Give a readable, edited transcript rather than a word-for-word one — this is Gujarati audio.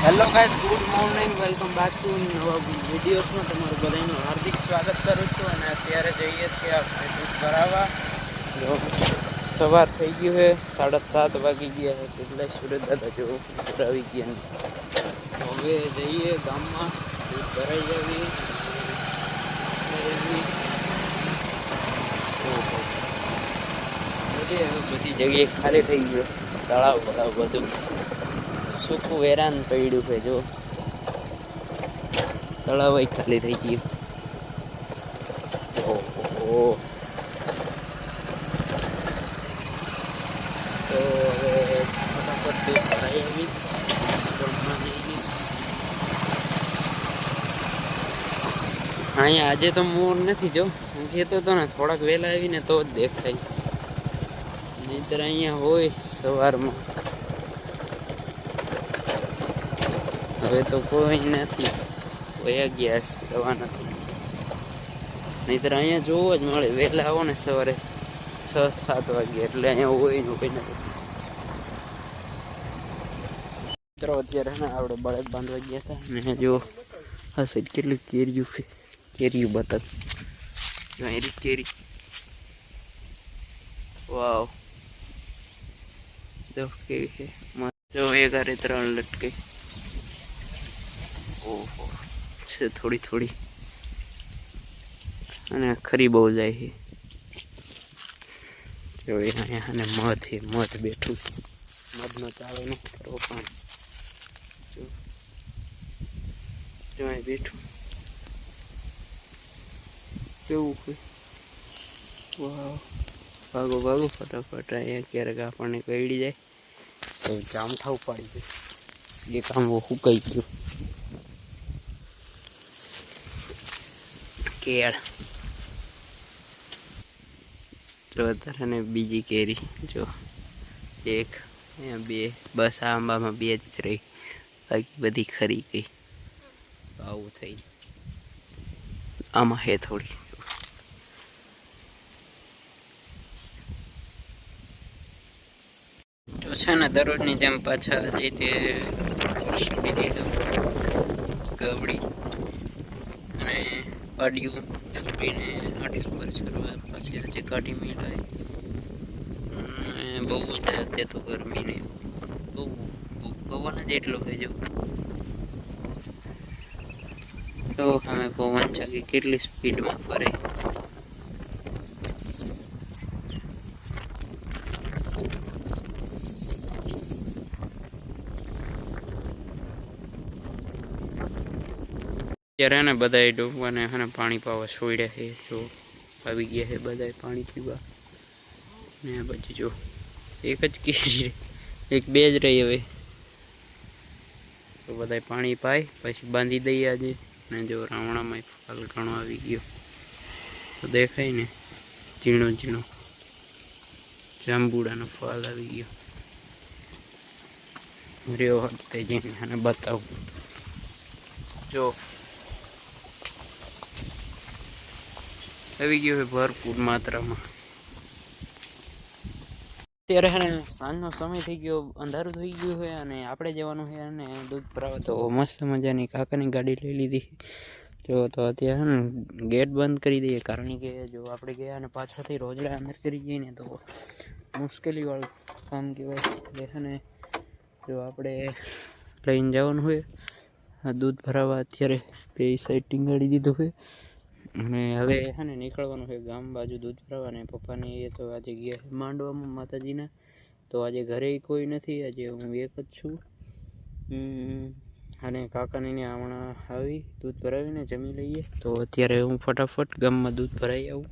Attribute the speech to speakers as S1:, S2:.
S1: Hello guys, good morning, welcome back to નવા વિડીયોઝમાં તમારું બધાનું હાર્દિક સ્વાગત કરું છું. અને અત્યારે જઈએ છીએ આપણે દૂધ ભરાવવા. જો સવાર થઈ ગયું છે, 7:30 વાગી ગયા છે, એટલે સુરત દાદા જો આવી ગયા. તો હવે જઈએ ગામમાં, દૂધ ભરાઈ જવી. બધી જગ્યાએ ખાલી થઈ ગયો, તળાવ બળાવ બધું સૂકું વેરાન પડ્યું છે. જો તળાવ ખાલી થઈ ગયું. ઓહો, તો હવે ફટાફટ દૂધ ભરાઈ આવી. અહીંયા આજે તો મોર નથી, જો હું કહેતો હતો ને થોડાક વહેલા આવીને તો જ દેખાય, નહીંતર અહીંયા હોય સવારમાં. હવે તો કોઈ નથી, વયા ગયા જવા નથી. નહીંતર અહીંયા જોવો જ મળે. વહેલા આવો ને સવારે 6-7 વાગે, એટલે અહીંયા હોય ને કોઈ નથી. મિત્રો અત્યારે ને આપણે બળદ બાંધવા ગયા હતા ને, જો આ સાઈડ કેટલી કેરીયું છે, કેરીયું બતક કેરી. વાવ, જો કેવી છે મસ્ત. જો એક હારે 3 લટકે. ઓહો, છે થોડી થોડી, અને ખરી બહુ જાય છે. જો અહીંયા અને મધ છે, મધ બેઠું છે. મધનો ચાલો ન કરવો, પણ જો અહીં બેઠું કેવું છે. વાહ, ભાગો ભાગો ફટાફટ. અહીંયા ક્યારેક આપણને કઈડી જાય તો જામઠા ઉપાડી જાય. એ કામ સુકાઈ ગયું. કેળ જો અત્યારે ને બીજી કેરી જો 1 2, બસ આ આંબામાં 2 જ રહી, બાકી બધી ખરી ગઈ. આવું થઈ આમાં હે થોડી. તો છે ને દરરોજની જેમ પાછા જે તે ગવડી અને પાડ્યું છોડીને આટલું પર કરવા પછી આજે કાઢી મેળાય. બહુ મજા અત્યારે તો ગરમીને બહુ પવન જ એટલો છે. જો તો અમે પવન છે કે કેટલી સ્પીડમાં ફરે. ત્યારે ને બધા ડૂબવાને અને પાણી પાવા છોડ્યા છે. જો આવી ગયા છે બધા પાણી પીવા. ને પછી જો એક જ કેરી, 1-2 જ રહી. હવે તો બધા પાણી પાય પછી બાંધી દઈએ આજે. ને જો રાવણામાં ફાલ ઘણો આવી ગયો, તો દેખાય ને ઝીણો ઝીણો જાંબુડાનો ફાલ આવી ગયો. રહ્યો હટતે જઈને અને બતાવું. જો આવી ગયું છે ભરપૂર માત્રામાં. અત્યારે હે ને સાંજનો સમય થઈ ગયો, અંધારું થઈ ગયું છે અને આપણે જવાનું છે અને દૂધ ભરાવા. તો મસ્ત મજાની કાકાની ગાડી લઈ લીધી. જો તો અત્યારે ને ગેટ બંધ કરી દઈએ, કારણ કે જો આપણે ગયા અને પાછળથી રોજડા અંદર કરી જઈએ ને તો મુશ્કેલીવાળું કામ કહેવાય. એટલે છે ને જો આપણે લઈને જવાનું હોય દૂધ ભરાવા. અત્યારે 2 સાઈડ ટીંગાડી દીધું છે અને હવે છે ને નીકળવાનું છે ગામ બાજુ દૂધ ભરાવા. ને પપ્પાને એ તો આજે ગયા માંડવામાં માતાજીના, તો આજે ઘરે કોઈ નથી. આજે હું એક જ છું અને કાકાની હમણાં આવી દૂધ ભરાવીને જમી લઈએ. તો અત્યારે હું ફટાફટ ગામમાં દૂધ ભરાઈ આવું.